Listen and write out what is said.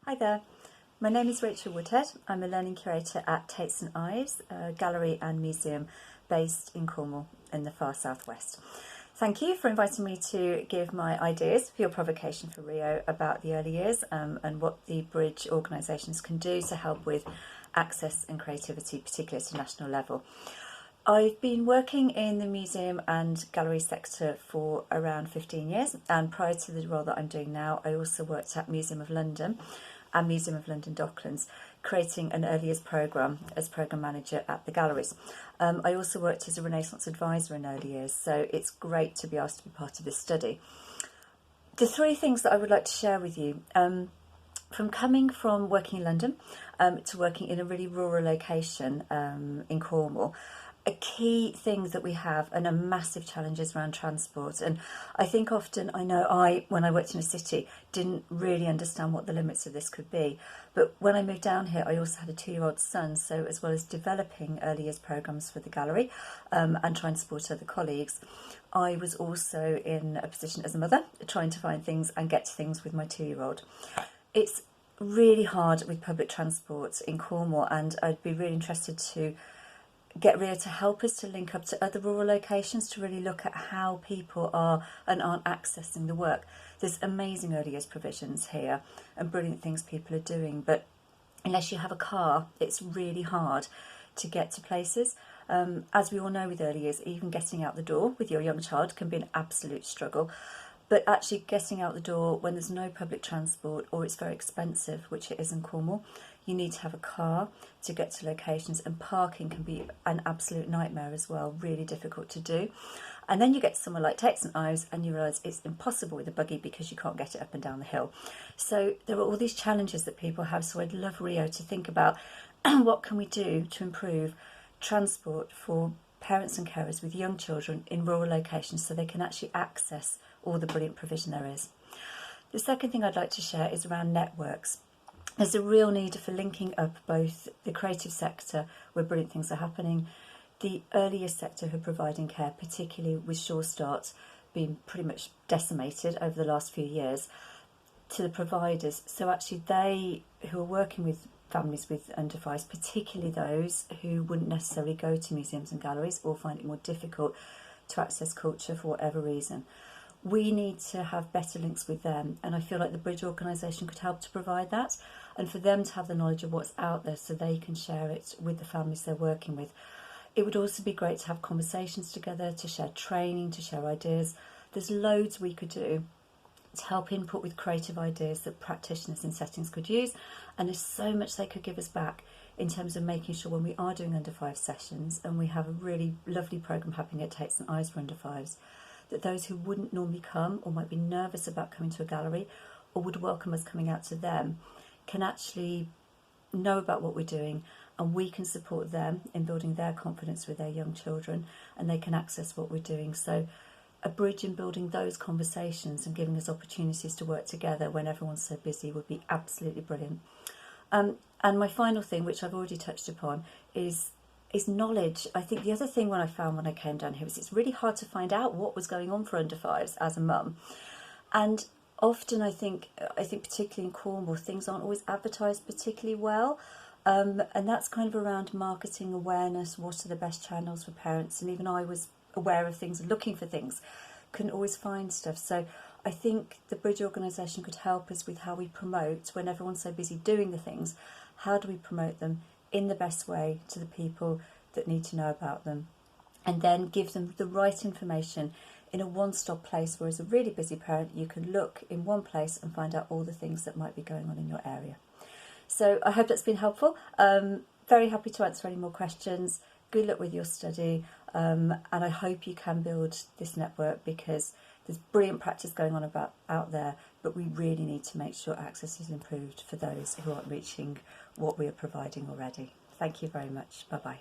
Hi there, my name is Rachael Woodhead. I'm a learning curator at Tate and Ives, a gallery and museum based in Cornwall in the far southwest. Thank you for inviting me to give my ideas for your provocation for Rio about the early years and what the Bridge organisations can do to help with access and creativity, particularly at a national level. I've been working in the museum and gallery sector for around 15 years, and prior to the role that I'm doing now, I also worked at Museum of London and Museum of London Docklands, creating an early years programme as programme manager at the galleries. I also worked as a Renaissance advisor in early years, so it's great to be asked to be part of this study. The three things that I would like to share with you, from coming from working in London to working in a really rural location in Cornwall, a key thing that we have and a massive challenge is around transport. And I think often, when I worked in a city, didn't really understand what the limits of this could be. But when I moved down here, I also had a 2-year-old son. So as well as developing early years programmes for the gallery and trying to support other colleagues, I was also in a position as a mother, trying to find things and get to things with my 2-year-old. It's really hard with public transport in Cornwall, and I'd be really interested to get Rio to help us to link up to other rural locations to really look at how people are and aren't accessing the work. There's amazing early years provisions here and brilliant things people are doing, but unless you have a car, it's really hard to get to places. As we all know with early years, even getting out the door with your young child can be an absolute struggle. But actually getting out the door when there's no public transport or it's very expensive, which it is in Cornwall, you need to have a car to get to locations, and parking can be an absolute nightmare as well, really difficult to do. And then you get to somewhere like Tate and Ives and you realise it's impossible with a buggy because you can't get it up and down the hill. So there are all these challenges that people have, so I'd love Rio to think about what can we do to improve transport for parents and carers with young children in rural locations so they can actually access all the brilliant provision there is. The second thing I'd like to share is around networks. There's a real need for linking up both the creative sector, where brilliant things are happening, the early years sector who are providing care, particularly with Sure Start being pretty much decimated over the last few years, to the providers. So actually they who are working with families with under fives, particularly those who wouldn't necessarily go to museums and galleries or find it more difficult to access culture for whatever reason. We need to have better links with them, and I feel like the Bridge organisation could help to provide that, and for them to have the knowledge of what's out there so they can share it with the families they're working with. It would also be great to have conversations together, to share training, to share ideas. There's loads we could do to help input with creative ideas that practitioners in settings could use, and there's so much they could give us back in terms of making sure when we are doing under 5 sessions, and we have a really lovely programme happening at Tate and Ives for under 5s, that those who wouldn't normally come or might be nervous about coming to a gallery or would welcome us coming out to them can actually know about what we're doing, and we can support them in building their confidence with their young children, and they can access what we're doing. So a bridge in building those conversations and giving us opportunities to work together when everyone's so busy would be absolutely brilliant. And my final thing, which I've already touched upon, is knowledge. I think the other thing when I came down here was it's really hard to find out what was going on for under 5s as a mum. And often I think particularly in Cornwall, things aren't always advertised particularly well. And that's kind of around marketing awareness, what are the best channels for parents. And even I was aware of things and looking for things, couldn't always find stuff. So I think the Bridge organisation could help us with how we promote when everyone's so busy doing the things. How do we promote them in the best way to the people that need to know about them, and then give them the right information in a one-stop place where, as a really busy parent, you can look in one place and find out all the things that might be going on in your area. So I hope that's been helpful. Very happy to answer any more questions. Good luck with your study, and I hope you can build this network, because there's brilliant practice going on out there, but we really need to make sure access is improved for those who aren't reaching what we are providing already. Thank you very much. Bye-bye.